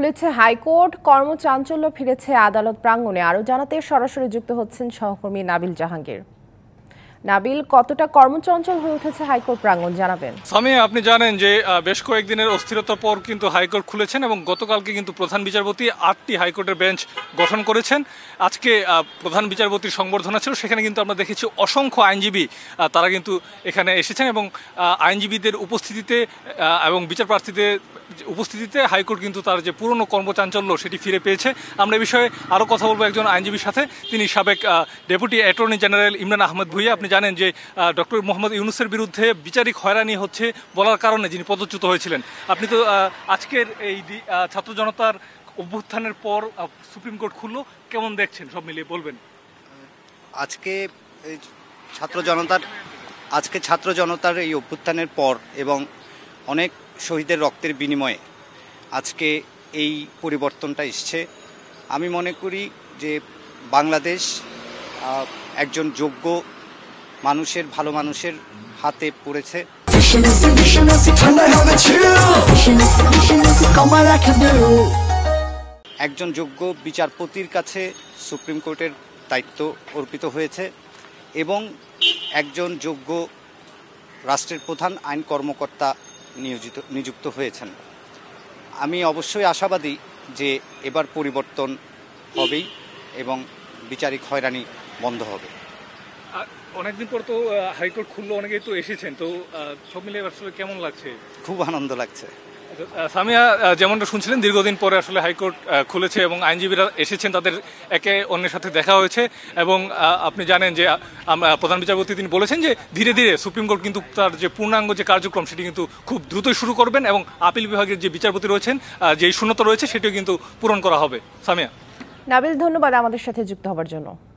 খুলেছে হাইকোর্ট, কর্মচাঞ্চল্য ফিরেছে আদালত প্রাঙ্গণে। আরও জানাতে সরাসরি যুক্ত হচ্ছেন সহকর্মী নাবিল জাহাঙ্গীর। নাবিল, কতটা কর্মচঞ্চল হয়ে উঠেছে হাইকোর্ট প্রাঙ্গণ, জানাবেন। সামিয়া, আপনি জানেন যে বেশ কয়েকদিনের অস্থিরতার পর কিন্তু হাইকোর্ট খুলেছেন এবং গতকালকে কিন্তু প্রধান বিচারপতি 8টি হাইকোর্টের বেঞ্চ গঠন করেছেন। আজকে প্রধান বিচারপতির সংবর্ধনা ছিল, সেখানে কিন্তু আমরা দেখেছি অসংখ্য আইনজীবী তারা কিন্তু এখানে এসেছেন এবং আইনজীবীদের উপস্থিতিতে এবং বিচারপ্রার্থীদের উপস্থিতিতে হাইকোর্ট কিন্তু তার যে পুরনো কর্মচাঞ্চল্য সেটি ফিরে পেয়েছে। আমরা এই বিষয়ে আরও কথা বলবো একজন আইনজীবীর সাথে। তিনি সাবেক deputy attorney general Imran Ahmed Bhuiyan. আপনি জানেন যে ডক্টর মোহাম্মদ ইউনূসের বিরুদ্ধে বিচারিক হয়রানি হচ্ছে বলার কারণে যিনি পদচ্যুত হয়েছিলেন। আপনি তো আজকের এই ছাত্র জনতার অভ্যুত্থানের পর সুপ্রিম কোর্ট খুললো, কেমন দেখছেন সব মিলিয়ে বলবেন? আজকে ছাত্র জনতার এই অভ্যুত্থানের পর এবং অনেক শহীদের রক্তের বিনিময়ে আজকে এই পরিবর্তনটা এসছে। আমি মনে করি যে বাংলাদেশ একজন যোগ্য মানুষের, ভালো মানুষের হাতে পড়েছে। একজন যোগ্য বিচারপতির কাছে সুপ্রিম কোর্টের দায়িত্ব অর্পিত হয়েছে এবং একজন যোগ্য রাষ্ট্রের প্রধান আইন কর্মকর্তা নিযুক্ত হয়েছেন। আমি অবশ্যই আশাবাদী যে এবার পরিবর্তন হবেই এবং বিচারিক হয়রানি বন্ধ হবে। অনেকদিন পর তো হাইকোর্ট খুললো, অনেকেই তো এসেছেন, তো সব মিলিয়ে আসলে কেমন লাগছে? খুব আনন্দ লাগছে। সামিয়া, যেমনটা শুনছিলেন, দীর্ঘদিন পরে আসলে হাইকোর্ট খুলেছে এবং আইনজীবীরা এসেছেন, তাদের একে অন্যের সাথে দেখা হয়েছে এবং আপনি জানেন যে প্রধান বিচারপতি তিনি বলেছেন যে ধীরে ধীরে সুপ্রিম কোর্ট কিন্তু তার যে পূর্ণাঙ্গ যে কার্যক্রম সেটি কিন্তু খুব দ্রুতই শুরু করবেন এবং আপিল বিভাগের যে বিচারপতি রয়েছেন, যেই শূন্যতা রয়েছে সেটিও কিন্তু পূরণ করা হবে। সামিয়া। নাবিল, ধন্যবাদ আমাদের সাথে যুক্ত হওয়ার জন্য।